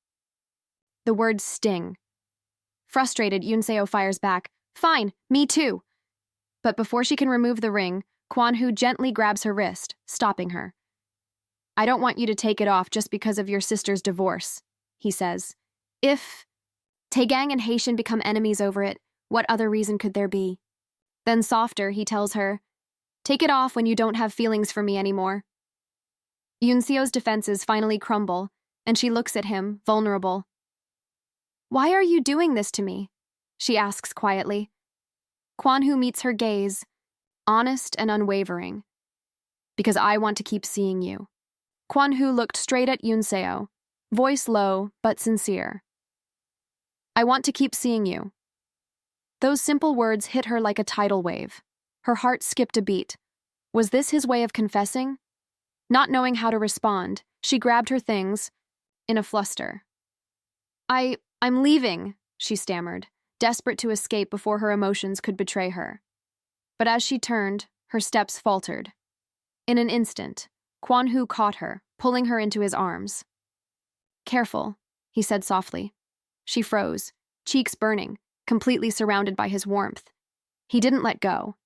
The words sting. Frustrated, Yoon-seo fires back. Fine, me too. But before she can remove the ring, Kwan-hoo gently grabs her wrist, stopping her. I don't want you to take it off just because of your sister's divorce, he says. If Taegang and Haitian become enemies over it, what other reason could there be? Then softer, he tells her, take it off when you don't have feelings for me anymore. Yoon-seo's defenses finally crumble, and she looks at him, vulnerable. Why are you doing this to me? She asks quietly. Kwan-hoo meets her gaze, honest and unwavering. Because I want to keep seeing you. Kwan-hoo looked straight at Yoon-seo, voice low but sincere. I want to keep seeing you. Those simple words hit her like a tidal wave. Her heart skipped a beat. Was this his way of confessing? Not knowing how to respond, she grabbed her things in a fluster. I'm leaving, she stammered, desperate to escape before her emotions could betray her. But as she turned, her steps faltered. In an instant, Kwan-hoo caught her, pulling her into his arms. Careful, he said softly. She froze, cheeks burning, completely surrounded by his warmth. He didn't let go.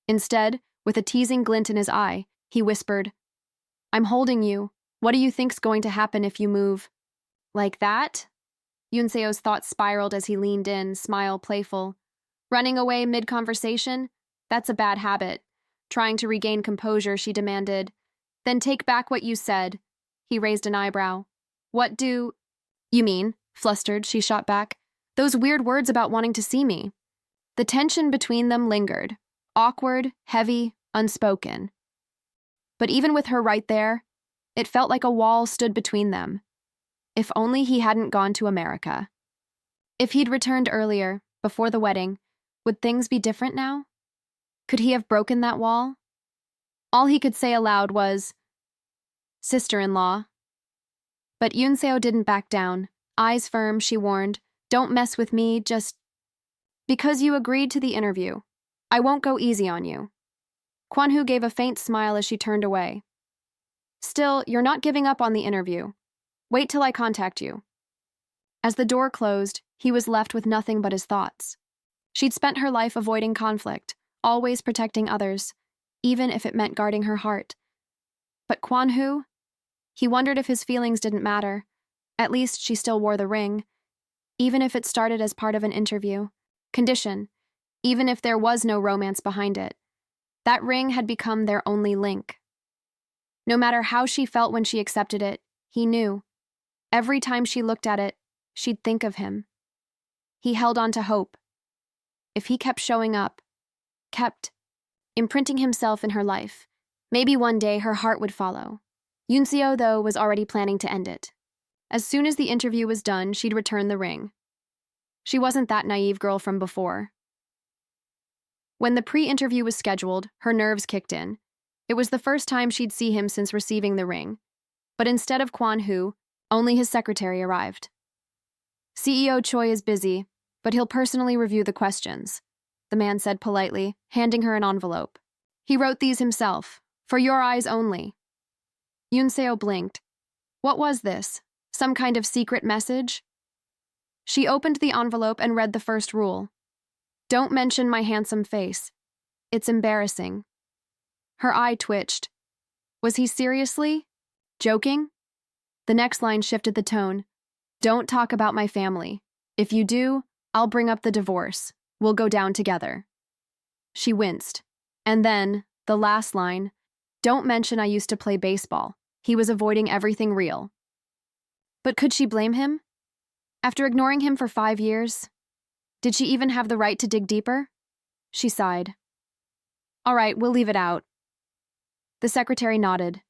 Instead, with a teasing glint in his eye, he whispered, I'm holding you. What do you think's going to happen if you move? Like that? Yoon-seo's thoughts spiraled as he leaned in, smile playful. Running away mid-conversation? That's a bad habit. Trying to regain composure, she demanded. Then take back what you said. He raised an eyebrow. What do you mean? Flustered, she shot back. Those weird words about wanting to see me. The tension between them lingered. Awkward, heavy, unspoken. But even with her right there, it felt like a wall stood between them. If only he hadn't gone to America. If he'd returned earlier, before the wedding, would things be different now? Could he have broken that wall? All he could say aloud was, sister-in-law. But Yoon-seo didn't back down. Eyes firm, she warned, don't mess with me, just because you agreed to the interview. I won't go easy on you. Kwan-hoo gave a faint smile as she turned away. Still, you're not giving up on the interview. Wait till I contact you. As the door closed, he was left with nothing but his thoughts. She'd spent her life avoiding conflict, always protecting others, even if it meant guarding her heart. But Kwan-hoo? He wondered if his feelings didn't matter, At least she still wore the ring, even if it started as part of an interview. Condition, even if there was no romance behind it. That ring had become their only link. No matter how she felt when she accepted it, he knew. Every time she looked at it, she'd think of him. He held on to hope. If he kept showing up, kept imprinting himself in her life, maybe one day her heart would follow. Yunseo, though, was already planning to end it. As soon as the interview was done, she'd return the ring. She wasn't that naive girl from before. When the pre-interview was scheduled, her nerves kicked in. It was the first time she'd see him since receiving the ring. But instead of Kwon-hoo, only his secretary arrived. CEO Choi is busy, but he'll personally review the questions, the man said politely, handing her an envelope. He wrote these himself, for your eyes only. Yunseo blinked. What was this? Some kind of secret message? She opened the envelope and read the first rule. Don't mention my handsome face. It's embarrassing. Her eye twitched. Was he seriously joking? The next line shifted the tone. Don't talk about my family. If you do, I'll bring up the divorce. We'll go down together. She winced. And then, the last line, don't mention I used to play baseball. He was avoiding everything real. But could she blame him? After ignoring him for 5 years, did she even have the right to dig deeper? She sighed. All right, we'll leave it out. The secretary nodded.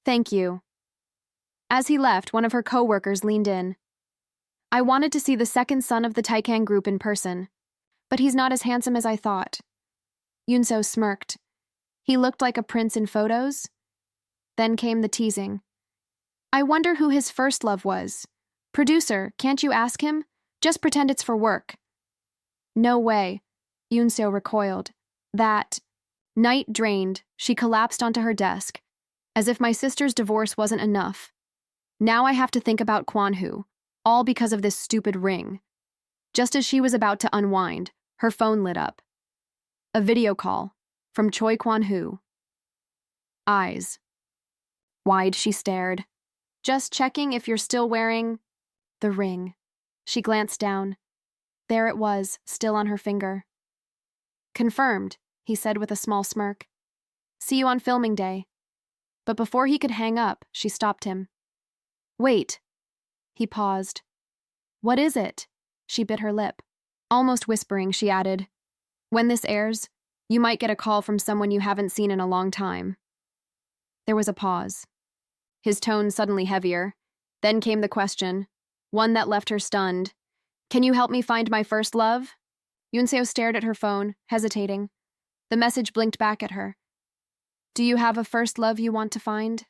Thank you. As he left, one of her co-workers leaned in. I wanted to see the second son of the Taikang group in person, but he's not as handsome as I thought. Yunseo smirked. He looked like a prince in photos. Then came the teasing. I wonder who his first love was. Producer, can't you ask him? Just pretend it's for work. No way. Yunseo recoiled. That night drained, she collapsed onto her desk. As if my sister's divorce wasn't enough. Now I have to think about Kwon-hoo, all because of this stupid ring. Just as she was about to unwind, her phone lit up. A video call from Choi Kwon-hoo. Eyes. Wide she stared. Just checking if you're still wearing the ring. She glanced down. There it was, still on her finger. Confirmed, he said with a small smirk. See you on filming day. But before he could hang up, she stopped him. Wait. He paused. What is it? She bit her lip. Almost whispering, she added, when this airs, you might get a call from someone you haven't seen in a long time. There was a pause. His tone suddenly heavier. Then came the question, one that left her stunned. Can you help me find my first love? Yunseo stared at her phone, hesitating. The message blinked back at her. Do you have a first love you want to find?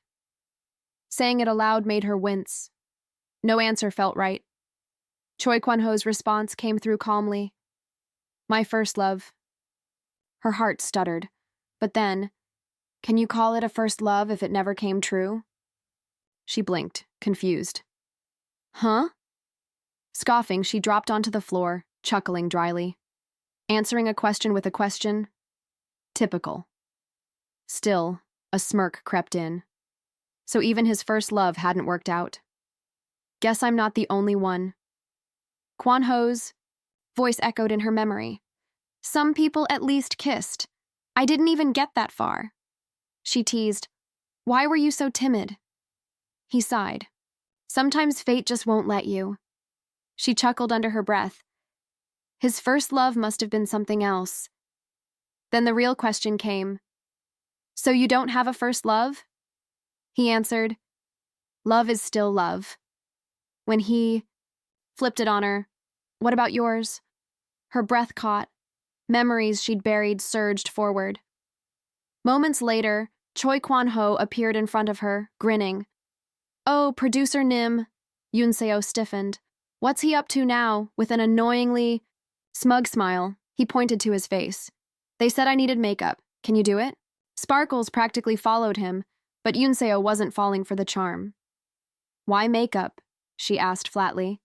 Saying it aloud made her wince. No answer felt right. Choi Kwon-ho's response came through calmly. My first love. Her heart stuttered. But then, can you call it a first love if it never came true? She blinked, confused. Huh? Scoffing, she dropped onto the floor, chuckling dryly. Answering a question with a question? Typical. Still, a smirk crept in. So even his first love hadn't worked out. Guess I'm not the only one. Kwon-ho's voice echoed in her memory. Some people at least kissed. I didn't even get that far. She teased. Why were you so timid? He sighed. Sometimes fate just won't let you. She chuckled under her breath. His first love must have been something else. Then the real question came. So you don't have a first love? He answered, love is still love. When he flipped it on her, what about yours? Her breath caught. Memories she'd buried surged forward. Moments later, Choi Kwon-ho appeared in front of her, grinning. Oh, producer Nim. Yunseo stiffened. What's he up to now? With an annoyingly smug smile, he pointed to his face. They said I needed makeup. Can you do it? Sparkles practically followed him, but Yunseo wasn't falling for the charm. Why makeup? She asked flatly.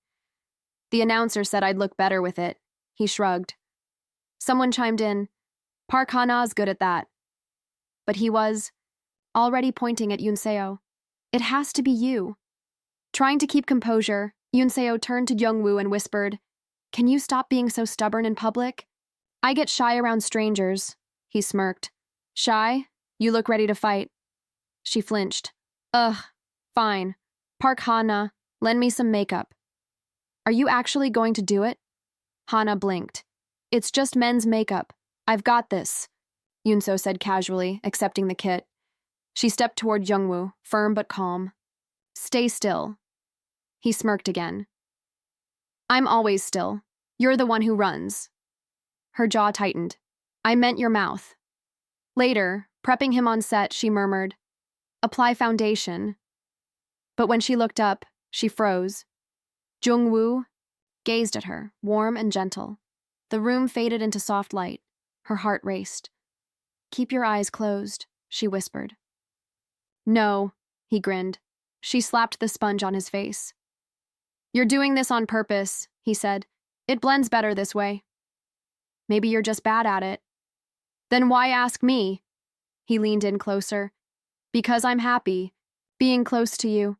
The announcer said I'd look better with it. He shrugged. Someone chimed in. Park Ha-na's good at that. But he was already pointing at Yunseo. It has to be you. Trying to keep composure, Yunseo turned to Youngwoo and whispered, "Can you stop being so stubborn in public? I get shy around strangers." He smirked. "Shy? You look ready to fight." She flinched. "Ugh, fine. Park Hana, lend me some makeup." "Are you actually going to do it?" Hana blinked. "It's just men's makeup. I've got this," Yunso said casually, accepting the kit. She stepped toward Youngwoo, firm but calm. "Stay still." He smirked again. "I'm always still. You're the one who runs." Her jaw tightened. "I meant your mouth." Later, prepping him on set, she murmured, "Apply foundation." But when she looked up, she froze. Jungwoo gazed at her, warm and gentle. The room faded into soft light. Her heart raced. "Keep your eyes closed," she whispered. "No," he grinned. She slapped the sponge on his face. "You're doing this on purpose," he said. "It blends better this way." "Maybe you're just bad at it." "Then why ask me?" He leaned in closer. "Because I'm happy, being close to you."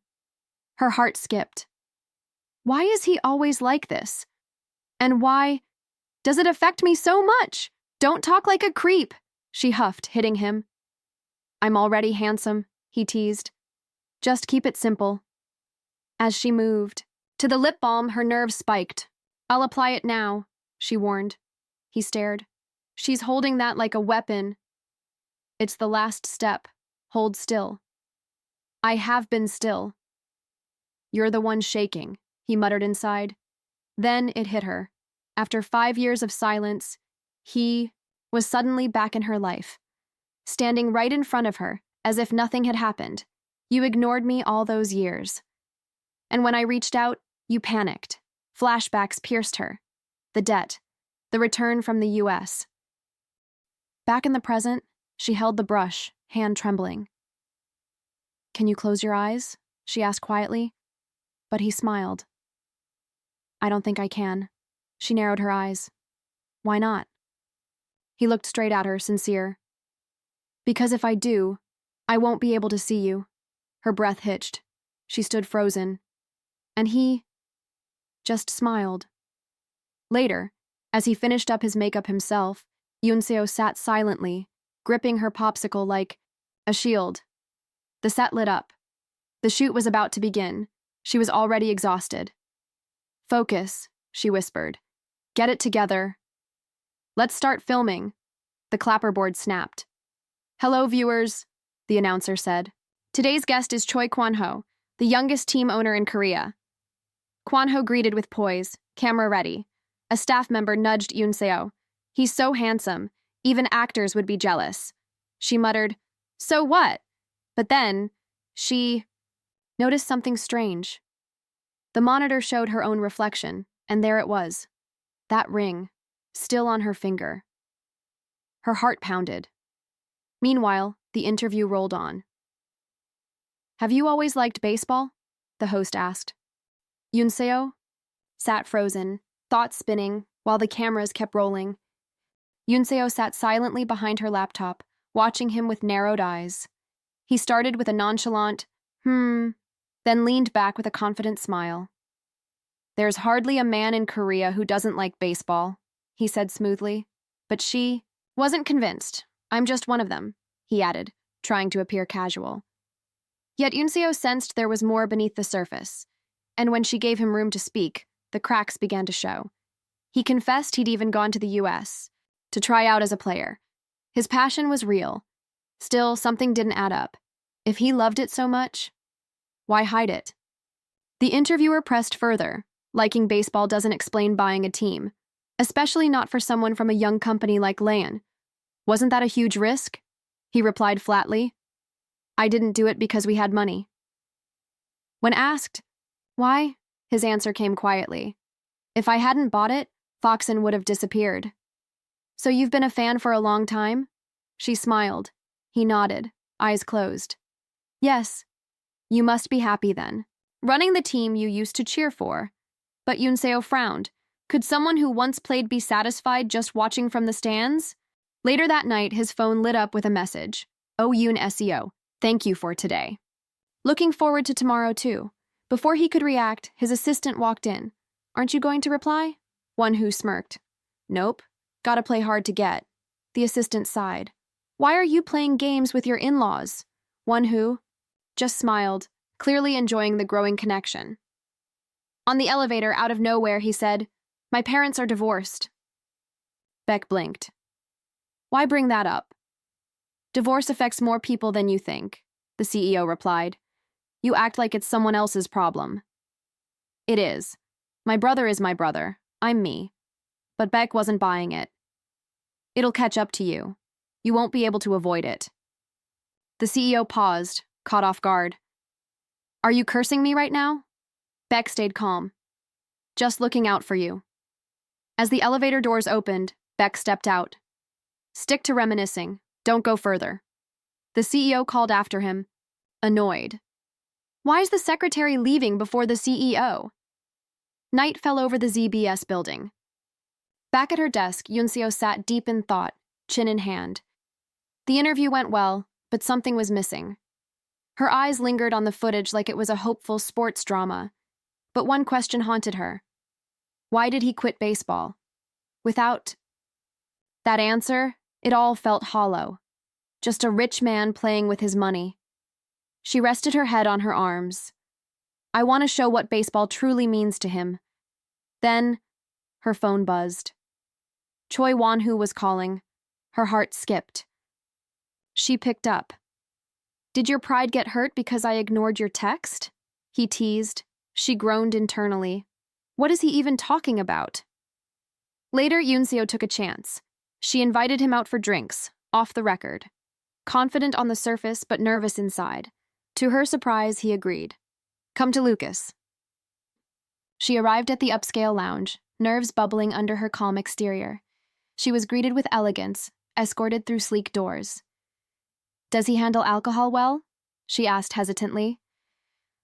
Her heart skipped. Why is he always like this? And why does it affect me so much? "Don't talk like a creep," she huffed, hitting him. "I'm already handsome," he teased. "Just keep it simple." As she moved to the lip balm, her nerves spiked. "I'll apply it now," she warned. He stared. "She's holding that like a weapon." "It's the last step. Hold still." "I have been still." "You're the one shaking," he muttered inside. Then it hit her. After 5 years of silence, he was suddenly back in her life, standing right in front of her, as if nothing had happened. "You ignored me all those years. And when I reached out, you panicked." Flashbacks pierced her. The debt. The return from the US. Back in the present, she held the brush, hand trembling. "Can you close your eyes?" she asked quietly. But he smiled. "I don't think I can." She narrowed her eyes. "Why not?" He looked straight at her, sincere. "Because if I do, I won't be able to see you." Her breath hitched. She stood frozen. And he just smiled. Later, as he finished up his makeup himself, Yunseo sat silently, gripping her popsicle like a shield. The set lit up. The shoot was about to begin. She was already exhausted. "Focus," she whispered. "Get it together. Let's start filming." The clapperboard snapped. "Hello, viewers," the announcer said. "Today's guest is Choi Kwan-ho, the youngest team owner in Korea." Kwan-ho greeted with poise, camera ready. A staff member nudged Yunseo. "He's so handsome. Even actors would be jealous." She muttered, "So what?" But then, she noticed something strange. The monitor showed her own reflection, and there it was. That ring, still on her finger. Her heart pounded. Meanwhile, the interview rolled on. "Have you always liked baseball?" the host asked. Yunseo sat frozen, thoughts spinning, while the cameras kept rolling. Yunseo sat silently behind her laptop, watching him with narrowed eyes. He started with a nonchalant, then leaned back with a confident smile. "There's hardly a man in Korea who doesn't like baseball," he said smoothly. But she wasn't convinced. "I'm just one of them," he added, trying to appear casual. Yet Yunseo sensed there was more beneath the surface, and when she gave him room to speak, the cracks began to show. He confessed he'd even gone to the US to try out as a player. His passion was real. Still, something didn't add up. If he loved it so much, why hide it? The interviewer pressed further. Liking baseball doesn't explain buying a team, especially not for someone from a young company like Lan. "Wasn't that a huge risk?" He replied flatly. "I didn't do it because we had money." When asked why, his answer came quietly. "If I hadn't bought it, Foxen would have disappeared." "So you've been a fan for a long time?" She smiled. He nodded, eyes closed. "Yes. You must be happy then. Running the team you used to cheer for." But Yunseo frowned. Could someone who once played be satisfied just watching from the stands? Later that night, his phone lit up with a message. "Oh, Yoon SEO, thank you for today. Looking forward to tomorrow too. Before he could react, his assistant walked in. Aren't you going to reply? Won-hoo smirked. Nope. Gotta play hard to get. The assistant sighed. Why are you playing games with your in-laws? Won-hoo just smiled, clearly enjoying the growing connection. On the elevator, out of nowhere, he said, My parents are divorced. Beck blinked. Why bring that up? Divorce affects more people than you think, the CEO replied. You act like it's someone else's problem. It is. My brother is my brother. I'm me. But Beck wasn't buying it. It'll catch up to you. You won't be able to avoid it. The CEO paused, caught off guard. Are you cursing me right now? Beck stayed calm. Just looking out for you. As the elevator doors opened, Beck stepped out. Stick to reminiscing. Don't go further. The CEO called after him, annoyed. Why is the secretary leaving before the CEO? Night fell over the ZBS building. Back at her desk, Yunseo sat deep in thought, chin in hand. The interview went well, but something was missing. Her eyes lingered on the footage like it was a hopeful sports drama. But one question haunted her. Why did he quit baseball? Without that answer, it all felt hollow. Just a rich man playing with his money. She rested her head on her arms. I want to show what baseball truly means to him. Then, her phone buzzed. Choi Won-hoo was calling. Her heart skipped. She picked up. Did your pride get hurt because I ignored your text? He teased. She groaned internally. What is he even talking about? Later, Yunseo took a chance. She invited him out for drinks, off the record. Confident on the surface, but nervous inside. To her surprise, he agreed. Come to Lucas. She arrived at the upscale lounge, nerves bubbling under her calm exterior. She was greeted with elegance, escorted through sleek doors. Does he handle alcohol well? She asked hesitantly.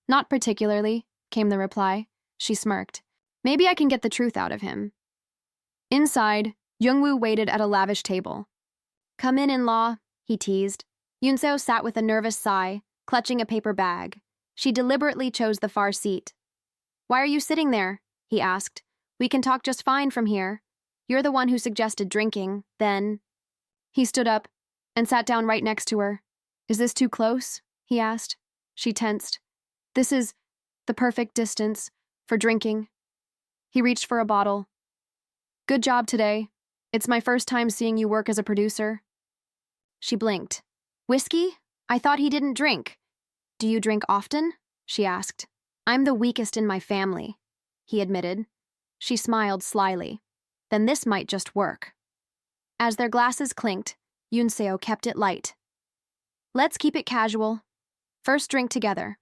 Not particularly, came the reply. She smirked. Maybe I can get the truth out of him. Inside, Youngwoo waited at a lavish table. Come in-law, he teased. Yunseo sat with a nervous sigh, clutching a paper bag. She deliberately chose the far seat. Why are you sitting there? He asked. We can talk just fine from here. You're the one who suggested drinking, then. He stood up and sat down right next to her. Is this too close? He asked. She tensed. This is the perfect distance for drinking. He reached for a bottle. Good job today. It's my first time seeing you work as a producer. She blinked. Whiskey? I thought he didn't drink. Do you drink often? She asked. I'm the weakest in my family, he admitted. She smiled slyly. Then this might just work. As their glasses clinked, Yunseo kept it light. Let's keep it casual. First drink together.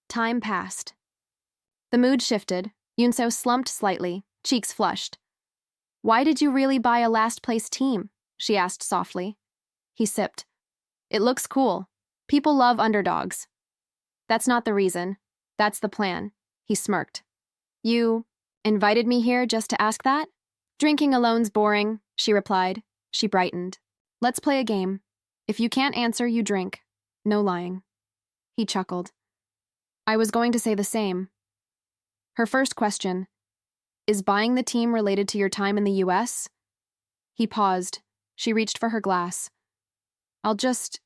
Time passed. The mood shifted. Yunseo slumped slightly, cheeks flushed. Why did you really buy a last-place team? She asked softly. He sipped. It looks cool. People love underdogs. That's not the reason. That's the plan. He smirked. You invited me here just to ask that? Drinking alone's boring, she replied. She brightened. Let's play a game. If you can't answer, you drink. No lying. He chuckled. I was going to say the same. Her first question. Is buying the team related to your time in the US? He paused. She reached for her glass. I'll just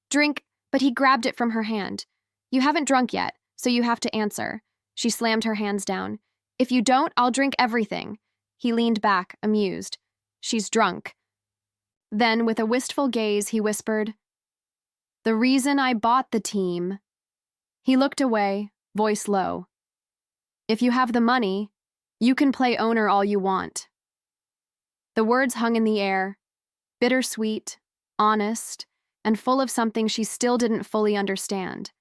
drink, but he grabbed it from her hand. You haven't drunk yet, so you have to answer. She slammed her hands down. If you don't, I'll drink everything. He leaned back, amused. She's drunk. Then, with a wistful gaze, he whispered, The reason I bought the team. He looked away, voice low. If you have the money, you can play owner all you want. The words hung in the air, bittersweet, honest, and full of something she still didn't fully understand.